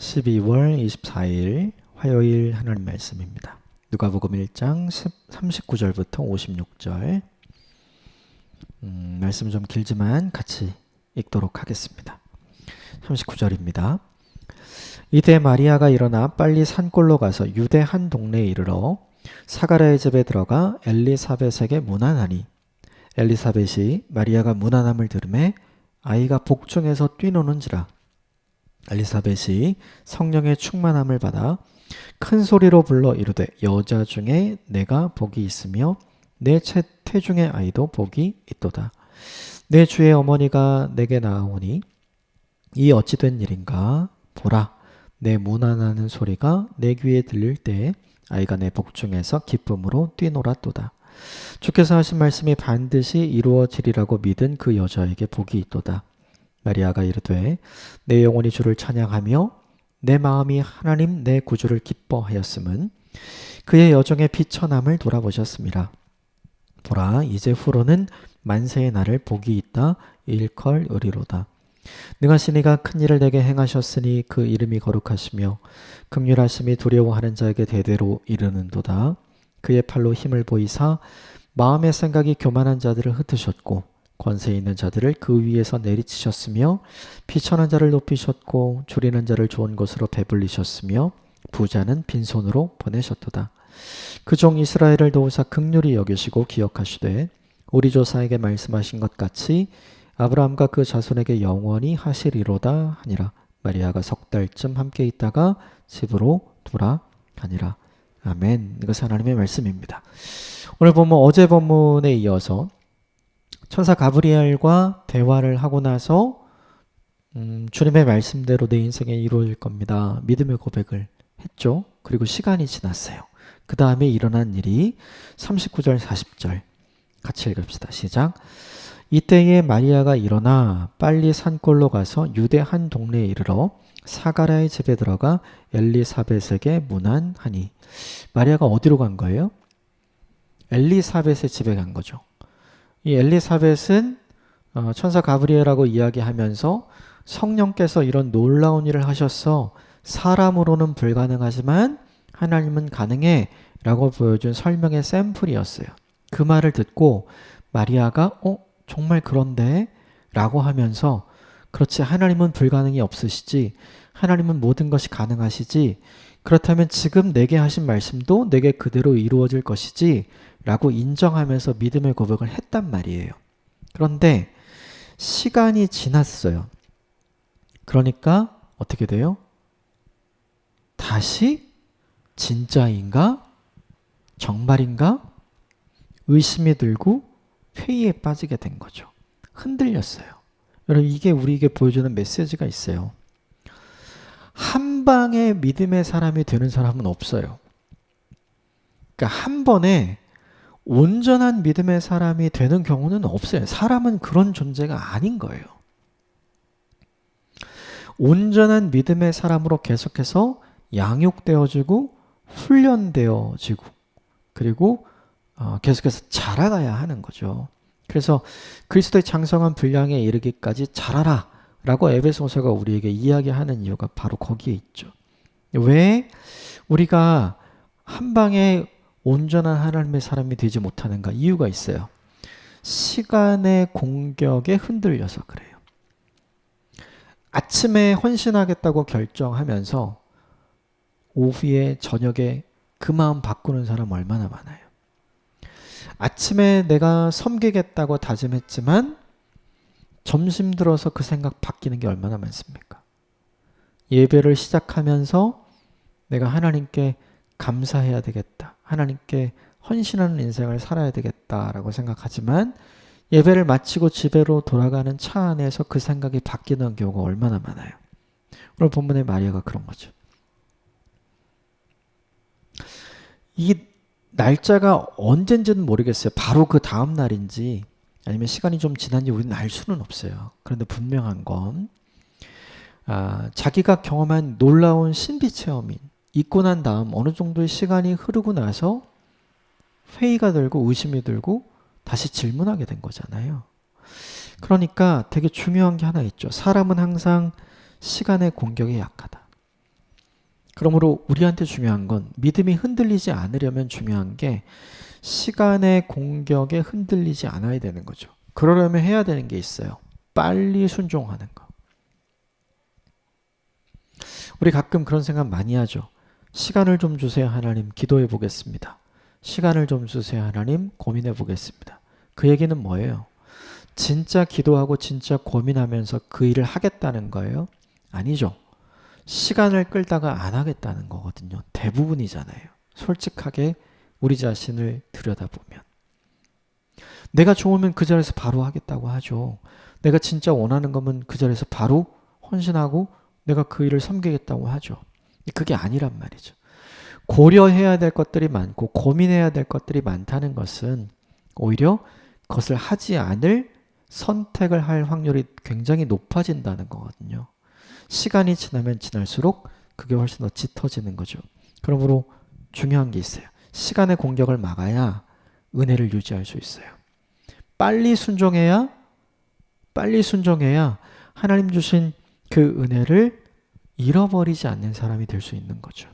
12월 24일 화요일 하나님 말씀입니다. 누가복음 1장 39절부터 56절. 말씀 좀 길지만 같이 읽도록 하겠습니다. 39절입니다. 이때 마리아가 일어나 빨리 산골로 가서 유대 한 동네에 이르러 사가랴의 집에 들어가 엘리사벳에게 문안하니, 엘리사벳이 마리아가 문안함을 들으매 아이가 복중에서 뛰노는지라. 엘리사벳이 성령의 충만함을 받아 큰 소리로 불러 이르되, 여자 중에 내가 복이 있으며 내 태중의 아이도 복이 있도다. 내 주의 어머니가 내게 나아오니 이 어찌 된 일인가? 보라, 내 문안하는 소리가 내 귀에 들릴 때에 아이가 내 복중에서 기쁨으로 뛰놀았도다. 주께서 하신 말씀이 반드시 이루어지리라고 믿은 그 여자에게 복이 있도다. 마리아가 이르되, 내 영혼이 주를 찬양하며 내 마음이 하나님 내 구주를 기뻐하였음은 그의 여정의 비천함을 돌아보셨습니다. 보라, 이제 후로는 만세의 날을 복이 있다 일컬으리로다. 능하신 이가 큰 일을 내게 행하셨으니 그 이름이 거룩하시며 긍휼하심이 두려워하는 자에게 대대로 이르는도다. 그의 팔로 힘을 보이사 마음의 생각이 교만한 자들을 흩으셨고 권세 있는 자들을 그 위에서 내리치셨으며 비천한 자를 높이셨고 줄이는 자를 좋은 것으로 배불리셨으며 부자는 빈손으로 보내셨도다. 그 종 이스라엘을 도우사 긍휼히 여기시고 기억하시되 우리 조상에게 말씀하신 것 같이 아브라함과 그 자손에게 영원히 하시리로다 하니라. 마리아가 석 달쯤 함께 있다가 집으로 돌아가니라. 아멘. 이것은 하나님의 말씀입니다. 오늘 본문 어제 본문에 이어서 천사 가브리엘과 대화를 하고 나서 주님의 말씀대로 내 인생에 이루어질 겁니다. 믿음의 고백을 했죠. 그리고 시간이 지났어요. 그 다음에 일어난 일이 39절 40절 같이 읽읍시다. 시작. 이때에 마리아가 일어나 빨리 산골로 가서 유대 한 동네에 이르러 사가랴의 집에 들어가 엘리사벳에게 문안하니. 마리아가 어디로 간 거예요? 엘리사벳의 집에 간 거죠. 이 엘리사벳은 천사 가브리엘하고 이야기하면서 성령께서 이런 놀라운 일을 하셨어. 사람으로는 불가능하지만 하나님은 가능해 라고 보여준 설명의 샘플이었어요. 그 말을 듣고 마리아가 정말 그런데? 라고 하면서 그렇지, 하나님은 불가능이 없으시지, 하나님은 모든 것이 가능하시지, 그렇다면 지금 내게 하신 말씀도 내게 그대로 이루어질 것이지 라고 인정하면서 믿음의 고백을 했단 말이에요. 그런데 시간이 지났어요. 그러니까 어떻게 돼요? 다시 진짜인가? 정말인가? 의심이 들고 회의에 빠지게 된 거죠. 흔들렸어요. 여러분, 이게 우리에게 보여주는 메시지가 있어요. 한 방에 믿음의 사람이 되는 사람은 없어요. 그러니까 한 번에 온전한 믿음의 사람이 되는 경우는 없어요. 사람은 그런 존재가 아닌 거예요. 온전한 믿음의 사람으로 계속해서 양육되어지고 훈련되어지고 그리고 계속해서 자라가야 하는 거죠. 그래서 그리스도의 장성한 분량에 이르기까지 자라라 라고 에베소서가 우리에게 이야기하는 이유가 바로 거기에 있죠. 왜 우리가 한 방에 온전한 하나님의 사람이 되지 못하는가? 이유가 있어요. 시간의 공격에 흔들려서 그래요. 아침에 헌신하겠다고 결정하면서 오후에 저녁에 그 마음 바꾸는 사람 얼마나 많아요. 아침에 내가 섬기겠다고 다짐했지만 점심 들어서 그 생각 바뀌는 게 얼마나 많습니까? 예배를 시작하면서 내가 하나님께 감사해야 되겠다, 하나님께 헌신하는 인생을 살아야 되겠다라고 생각하지만 예배를 마치고 집으로 돌아가는 차 안에서 그 생각이 바뀌는 경우가 얼마나 많아요. 오늘 본문의 마리아가 그런 거죠. 이 날짜가 언젠지는 모르겠어요. 바로 그 다음 날인지 아니면 시간이 좀 지난지 우리는 알 수는 없어요. 그런데 분명한 건 자기가 경험한 놀라운 신비 체험이 있고 난 다음 어느 정도의 시간이 흐르고 나서 회의가 들고 의심이 들고 다시 질문하게 된 거잖아요. 그러니까 되게 중요한 게 하나 있죠. 사람은 항상 시간의 공격에 약하다. 그러므로 우리한테 중요한 건 믿음이 흔들리지 않으려면 중요한 게 시간의 공격에 흔들리지 않아야 되는 거죠. 그러려면 해야 되는 게 있어요. 빨리 순종하는 거. 우리 가끔 그런 생각 많이 하죠. 시간을 좀 주세요 하나님, 기도해 보겠습니다. 시간을 좀 주세요 하나님, 고민해 보겠습니다. 그 얘기는 뭐예요? 진짜 기도하고 진짜 고민하면서 그 일을 하겠다는 거예요? 아니죠. 시간을 끌다가 안 하겠다는 거거든요. 대부분이잖아요. 솔직하게 우리 자신을 들여다보면. 내가 좋으면 그 자리에서 바로 하겠다고 하죠. 내가 진짜 원하는 거면 그 자리에서 바로 헌신하고 내가 그 일을 섬기겠다고 하죠. 그게 아니란 말이죠. 고려해야 될 것들이 많고 고민해야 될 것들이 많다는 것은 오히려 그것을 하지 않을 선택을 할 확률이 굉장히 높아진다는 거거든요. 시간이 지나면 지날수록 그게 훨씬 더 짙어지는 거죠. 그러므로 중요한 게 있어요. 시간의 공격을 막아야 은혜를 유지할 수 있어요. 빨리 순종해야 하나님 주신 그 은혜를 잃어버리지 않는 사람이 될 수 있는 거죠.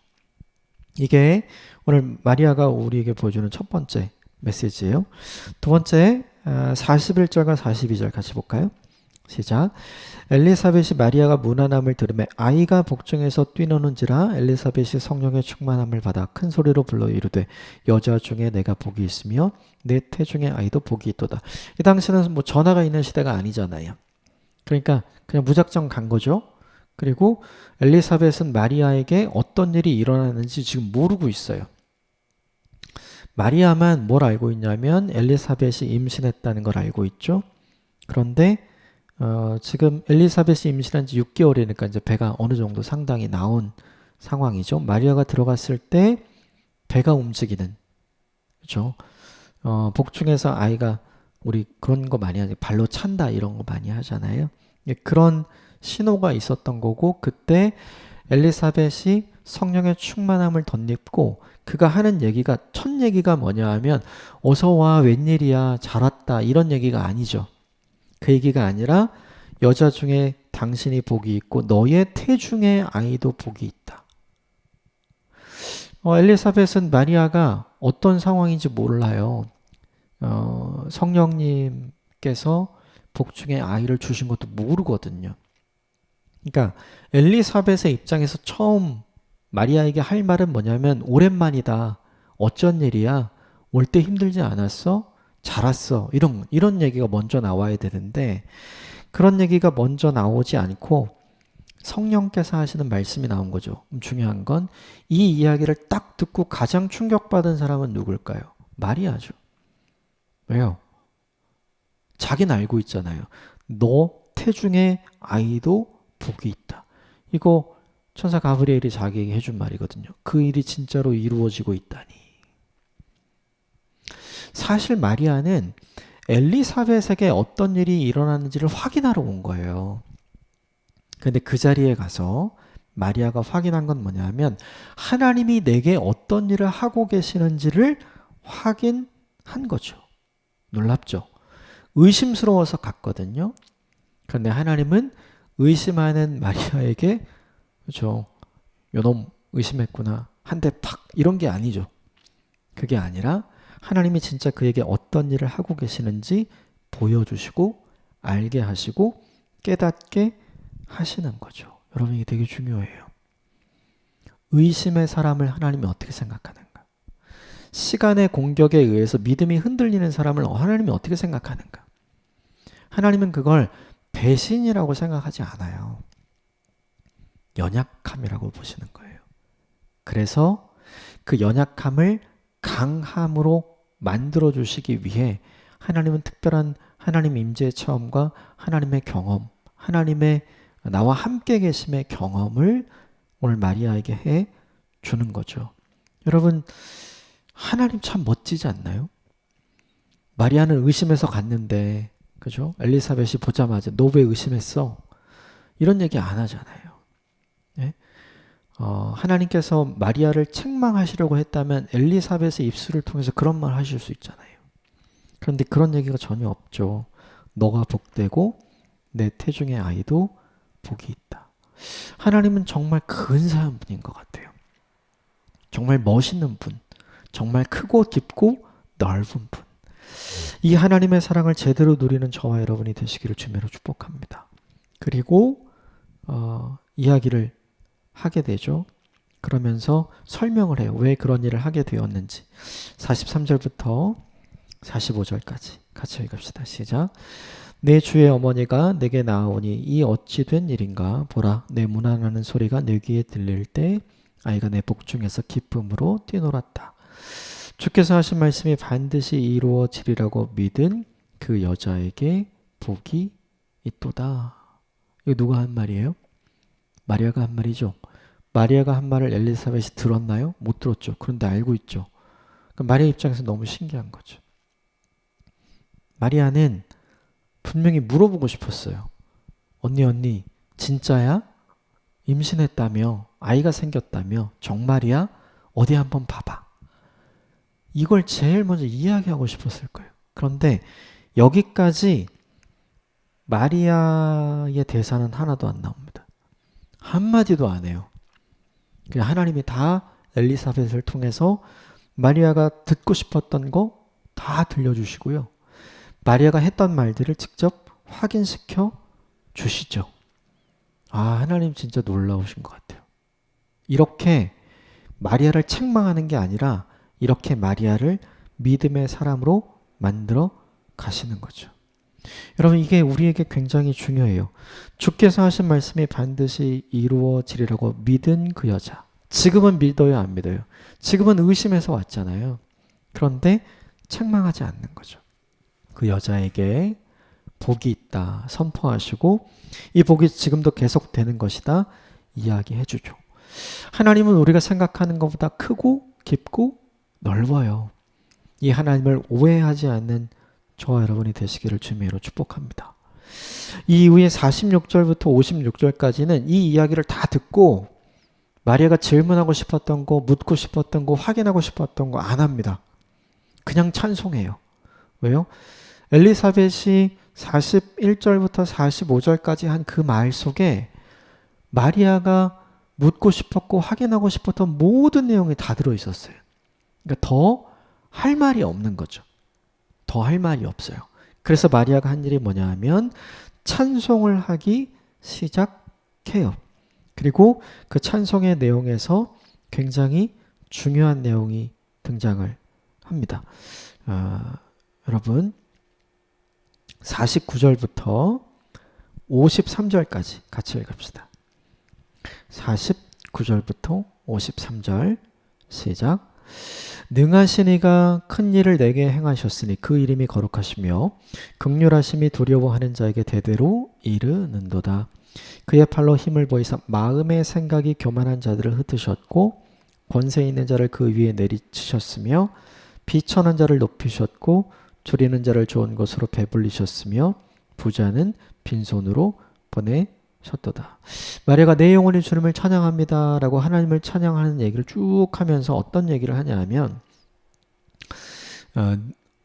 이게 오늘 마리아가 우리에게 보여주는 첫 번째 메시지예요. 두 번째 41절과 42절 같이 볼까요? 시작. 엘리사벳이 마리아가 무난함을 들으매 아이가 복중에서 뛰노는지라 엘리사벳이 성령의 충만함을 받아 큰 소리로 불러 이르되 여자 중에 내가 복이 있으며 내 태중의 아이도 복이 있도다. 이 당시는 뭐 전화가 있는 시대가 아니잖아요. 그러니까 그냥 무작정 간 거죠. 그리고 엘리사벳은 마리아에게 어떤 일이 일어나는지 지금 모르고 있어요. 마리아만 뭘 알고 있냐면 엘리사벳이 임신했다는 걸 알고 있죠. 그런데 지금 엘리사벳이 임신한 지 6개월이니까 이제 배가 어느 정도 상당히 나온 상황이죠. 마리아가 들어갔을 때 배가 움직이는, 그렇죠? 복중에서 아이가 우리 그런 거 많이 하죠. 발로 찬다 이런 거 많이 하잖아요. 그런 신호가 있었던 거고 그때 엘리사벳이 성령의 충만함을 덧입고 그가 하는 얘기가 첫 얘기가 뭐냐 하면 어서 와 웬일이야 잘 왔다 이런 얘기가 아니죠. 그 얘기가 아니라 여자 중에 당신이 복이 있고 너의 태중의 아이도 복이 있다. 엘리사벳은 마리아가 어떤 상황인지 몰라요. 성령님께서 복중에 아이를 주신 것도 모르거든요. 그러니까 엘리사벳의 입장에서 처음 마리아에게 할 말은 뭐냐면 오랜만이다. 어쩐 일이야? 올 때 힘들지 않았어? 잘 왔어. 이런 얘기가 먼저 나와야 되는데 그런 얘기가 먼저 나오지 않고 성령께서 하시는 말씀이 나온 거죠. 중요한 건 이 이야기를 딱 듣고 가장 충격받은 사람은 누굴까요? 마리아죠. 왜요? 자기는 알고 있잖아요. 너 태중의 아이도 복이 있다. 이거 천사 가브리엘이 자기에게 해준 말이거든요. 그 일이 진짜로 이루어지고 있다니. 사실 마리아는 엘리사벳에게 어떤 일이 일어나는지를 확인하러 온 거예요. 근데 그 자리에 가서 마리아가 확인한 건 뭐냐면 하나님이 내게 어떤 일을 하고 계시는지를 확인한 거죠. 놀랍죠? 의심스러워서 갔거든요. 그런데 하나님은 의심하는 마리아에게 그렇죠. 요놈 의심했구나. 한 대 팍 이런 게 아니죠. 그게 아니라 하나님이 진짜 그에게 어떤 일을 하고 계시는지 보여주시고 알게 하시고 깨닫게 하시는 거죠. 여러분 이게 되게 중요해요. 의심의 사람을 하나님이 어떻게 생각하는가? 시간의 공격에 의해서 믿음이 흔들리는 사람을 하나님이 어떻게 생각하는가? 하나님은 그걸 배신이라고 생각하지 않아요. 연약함이라고 보시는 거예요. 그래서 그 연약함을 강함으로 만들어 주시기 위해 하나님은 특별한 하나님 임재의 체험과 하나님의 경험, 하나님의 나와 함께 계심의 경험을 오늘 마리아에게 해 주는 거죠. 여러분 하나님 참 멋지지 않나요? 마리아는 의심해서 갔는데 그죠? 엘리사벳이 보자마자 너 왜 의심했어? 이런 얘기 안 하잖아요. 네? 하나님께서 마리아를 책망하시려고 했다면 엘리사벳의 입술을 통해서 그런 말 하실 수 있잖아요. 그런데 그런 얘기가 전혀 없죠. 너가 복되고 내 태중의 아이도 복이 있다. 하나님은 정말 근사한 분인 것 같아요. 정말 멋있는 분, 정말 크고 깊고 넓은 분. 이 하나님의 사랑을 제대로 누리는 저와 여러분이 되시기를 주님으로 축복합니다. 그리고 이야기를 하게 되죠. 그러면서 설명을 해요. 왜 그런 일을 하게 되었는지. 43절부터 45절까지 같이 읽읍시다. 시작. 내 주의 어머니가 내게 나아오니 이 어찌 된 일인가. 보라, 내 문안하는 소리가 내 귀에 들릴 때 아이가 내 복중에서 기쁨으로 뛰놀았다. 주께서 하신 말씀이 반드시 이루어지리라고 믿은 그 여자에게 복이 있도다. 이거 누가 한 말이에요? 마리아가 한 말이죠. 마리아가 한 말을 엘리사벳이 들었나요? 못 들었죠. 그런데 알고 있죠. 그러니까 마리아 입장에서 너무 신기한 거죠. 마리아는 분명히 물어보고 싶었어요. 언니 진짜야? 임신했다며? 아이가 생겼다며? 정말이야? 어디 한번 봐봐. 이걸 제일 먼저 이야기하고 싶었을 거예요. 그런데 여기까지 마리아의 대사는 하나도 안 나옵니다. 한마디도 안 해요. 그냥 하나님이 다 엘리사벳을 통해서 마리아가 듣고 싶었던 거 다 들려주시고요. 마리아가 했던 말들을 직접 확인시켜 주시죠. 아, 하나님 진짜 놀라우신 것 같아요. 이렇게 마리아를 책망하는 게 아니라 이렇게 마리아를 믿음의 사람으로 만들어 가시는 거죠. 여러분, 이게 우리에게 굉장히 중요해요. 주께서 하신 말씀이 반드시 이루어지리라고 믿은 그 여자. 지금은 믿어요, 안 믿어요? 지금은 의심해서 왔잖아요. 그런데 책망하지 않는 거죠. 그 여자에게 복이 있다 선포하시고 이 복이 지금도 계속되는 것이다 이야기해 주죠. 하나님은 우리가 생각하는 것보다 크고 깊고 넓어요. 이 하나님을 오해하지 않는 저와 여러분이 되시기를 주님으로 축복합니다. 이 이후에 46절부터 56절까지는 이 이야기를 다 듣고 마리아가 질문하고 싶었던 거, 묻고 싶었던 거, 확인하고 싶었던 거 안 합니다. 그냥 찬송해요. 왜요? 엘리사벳이 41절부터 45절까지 한 그 말 속에 마리아가 묻고 싶었고 확인하고 싶었던 모든 내용이 다 들어있었어요. 그러니까 더 할 말이 없는 거죠. 더 할 말이 없어요. 그래서 마리아가 한 일이 뭐냐 하면 찬송을 하기 시작해요. 그리고 그 찬송의 내용에서 굉장히 중요한 내용이 등장을 합니다. 여러분 49절부터 53절까지 같이 읽읍시다. 49절부터 53절 시작. 능하신 이가 큰 일을 내게 행하셨으니 그 이름이 거룩하시며 긍휼하심이 두려워하는 자에게 대대로 이르는도다. 그의 팔로 힘을 보이사 마음의 생각이 교만한 자들을 흩으셨고 권세 있는 자를 그 위에 내리치셨으며 비천한 자를 높이셨고 줄이는 자를 좋은 것으로 배불리셨으며 부자는 빈손으로 보내셨도다. 마리아가 내 영혼이 주님을 찬양합니다 라고 하나님을 찬양하는 얘기를 쭉 하면서 어떤 얘기를 하냐 하면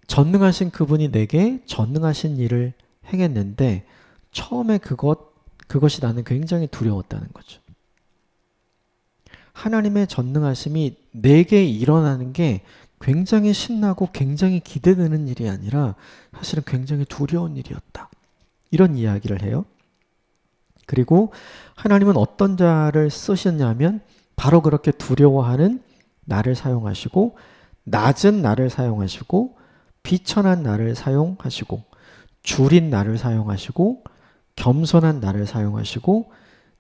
전능하신 그분이 내게 전능하신 일을 행했는데 처음에 그것이 나는 굉장히 두려웠다는 거죠. 하나님의 전능하심이 내게 일어나는 게 굉장히 신나고 굉장히 기대되는 일이 아니라 사실은 굉장히 두려운 일이었다. 이런 이야기를 해요. 그리고 하나님은 어떤 자를 쓰셨냐면 바로 그렇게 두려워하는 나를 사용하시고 낮은 나를 사용하시고 비천한 나를 사용하시고 줄인 나를 사용하시고 겸손한 나를 사용하시고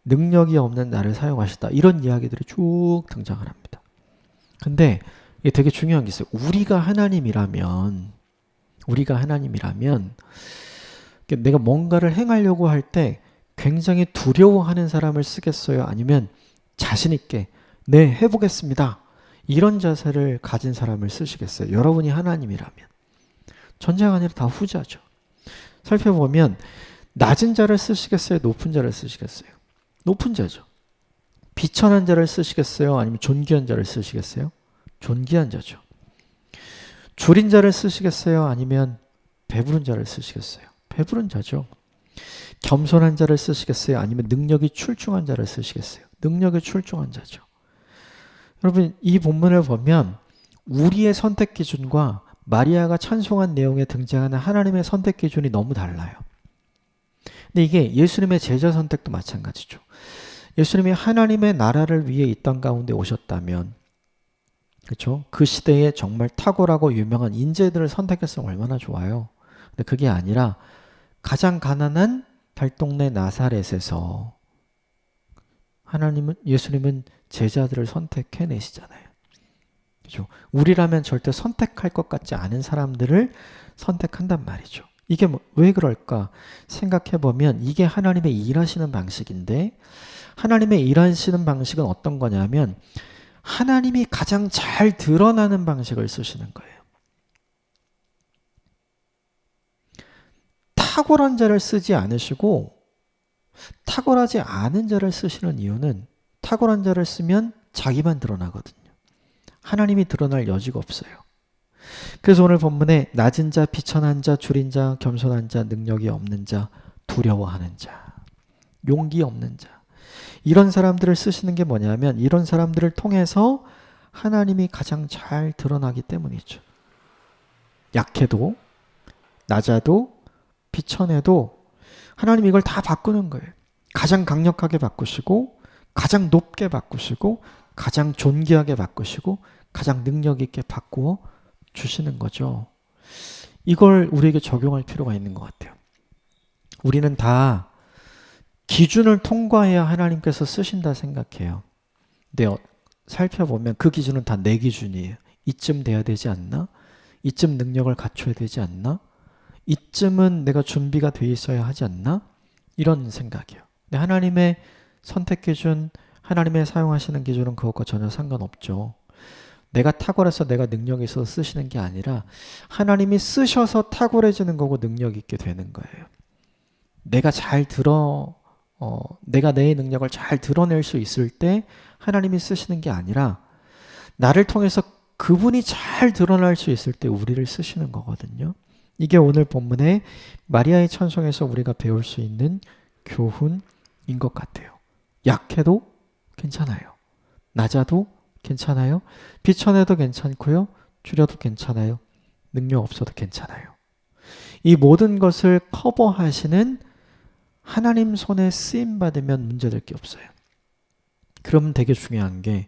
능력이 없는 나를 사용하시다. 이런 이야기들이 쭉 등장을 합니다. 근데 이게 되게 중요한 게 있어요. 우리가 하나님이라면 내가 뭔가를 행하려고 할 때 굉장히 두려워하는 사람을 쓰겠어요? 아니면 자신 있게 네, 해보겠습니다. 이런 자세를 가진 사람을 쓰시겠어요? 여러분이 하나님이라면. 전자가 아니라 다 후자죠. 살펴보면 낮은 자를 쓰시겠어요? 높은 자를 쓰시겠어요? 높은 자죠. 비천한 자를 쓰시겠어요? 아니면 존귀한 자를 쓰시겠어요? 존귀한 자죠. 줄인 자를 쓰시겠어요? 아니면 배부른 자를 쓰시겠어요? 배부른 자죠. 겸손한 자를 쓰시겠어요? 아니면 능력이 출중한 자를 쓰시겠어요? 능력이 출중한 자죠. 여러분 이 본문을 보면 우리의 선택 기준과 마리아가 찬송한 내용에 등장하는 하나님의 선택 기준이 너무 달라요. 근데 이게 예수님의 제자 선택도 마찬가지죠. 예수님이 하나님의 나라를 위해 이 땅 가운데 오셨다면, 그렇죠? 그 시대에 정말 탁월하고 유명한 인재들을 선택했으면 얼마나 좋아요. 근데 그게 아니라 가장 가난한 달동네 나사렛에서 예수님은 제자들을 선택해내시잖아요. 그렇죠? 우리라면 절대 선택할 것 같지 않은 사람들을 선택한단 말이죠. 이게 왜 그럴까 생각해보면 이게 하나님의 일하시는 방식인데, 하나님의 일하시는 방식은 어떤 거냐면 하나님이 가장 잘 드러나는 방식을 쓰시는 거예요. 탁월한 자를 쓰지 않으시고 탁월하지 않은 자를 쓰시는 이유는 탁월한 자를 쓰면 자기만 드러나거든요. 하나님이 드러날 여지가 없어요. 그래서 오늘 본문에 낮은 자, 비천한 자, 줄인 자, 겸손한 자, 능력이 없는 자, 두려워하는 자, 용기 없는 자, 이런 사람들을 쓰시는 게 뭐냐면 이런 사람들을 통해서 하나님이 가장 잘 드러나기 때문이죠. 약해도 낮아도 비천해도 하나님 이걸 다 바꾸는 거예요. 가장 강력하게 바꾸시고 가장 높게 바꾸시고 가장 존귀하게 바꾸시고 가장 능력 있게 바꾸어 주시는 거죠. 이걸 우리에게 적용할 필요가 있는 것 같아요. 우리는 다 기준을 통과해야 하나님께서 쓰신다 생각해요. 근데 살펴보면 그 기준은 다 내 기준이에요. 이쯤 돼야 되지 않나? 이쯤 능력을 갖춰야 되지 않나? 이쯤은 내가 준비가 돼 있어야 하지 않나? 이런 생각이에요. 근데 하나님의 선택 기준, 하나님의 사용하시는 기준은 그것과 전혀 상관없죠. 내가 탁월해서 내가 능력이 있어서 쓰시는 게 아니라 하나님이 쓰셔서 탁월해지는 거고 능력 있게 되는 거예요. 내가 내가 내 능력을 잘 드러낼 수 있을 때 하나님이 쓰시는 게 아니라 나를 통해서 그분이 잘 드러날 수 있을 때 우리를 쓰시는 거거든요. 이게 오늘 본문의 마리아의 찬송에서 우리가 배울 수 있는 교훈인 것 같아요. 약해도 괜찮아요. 낮아도 괜찮아요. 비천해도 괜찮고요. 줄여도 괜찮아요. 능력 없어도 괜찮아요. 이 모든 것을 커버하시는 하나님 손에 쓰임받으면 문제될 게 없어요. 그러면 되게 중요한 게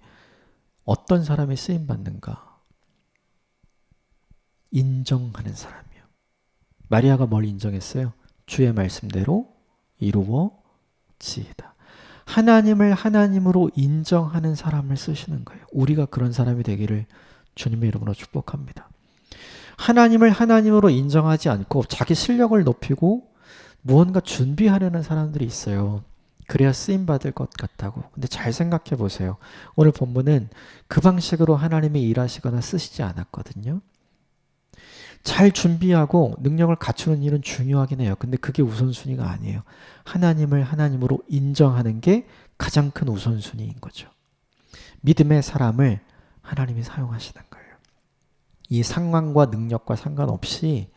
어떤 사람이 쓰임받는가? 인정하는 사람이요. 마리아가 뭘 인정했어요? 주의 말씀대로 이루어지이다. 하나님을 하나님으로 인정하는 사람을 쓰시는 거예요. 우리가 그런 사람이 되기를 주님의 이름으로 축복합니다. 하나님을 하나님으로 인정하지 않고 자기 실력을 높이고 무언가 준비하려는 사람들이 있어요. 그래야 쓰임받을 것 같다고. 근데 잘 생각해 보세요. 오늘 본문은 그 방식으로 하나님이 일하시거나 쓰시지 않았거든요. 잘 준비하고 능력을 갖추는 일은 중요하긴 해요. 근데 그게 우선순위가 아니에요. 하나님을 하나님으로 인정하는 게 가장 큰 우선순위인 거죠. 믿음의 사람을 하나님이 사용하시는 거예요. 이 상황과 능력과 상관없이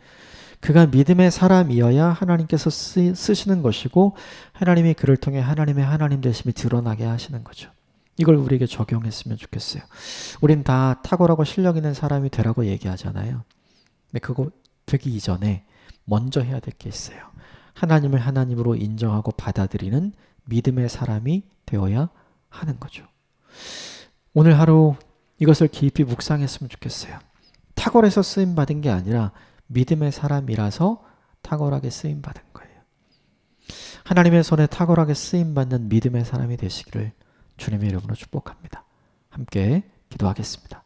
그가 믿음의 사람이어야 하나님께서 쓰시는 것이고 하나님이 그를 통해 하나님의 하나님 되심이 드러나게 하시는 거죠. 이걸 우리에게 적용했으면 좋겠어요. 우린 다 탁월하고 실력 있는 사람이 되라고 얘기하잖아요. 근데 그거 되기 이전에 먼저 해야 될 게 있어요. 하나님을 하나님으로 인정하고 받아들이는 믿음의 사람이 되어야 하는 거죠. 오늘 하루 이것을 깊이 묵상했으면 좋겠어요. 탁월해서 쓰임받은 게 아니라 믿음의 사람이라서 탁월하게 쓰임받은 거예요. 하나님의 손에 탁월하게 쓰임받는 믿음의 사람이 되시기를 주님의 이름으로 축복합니다. 함께 기도하겠습니다.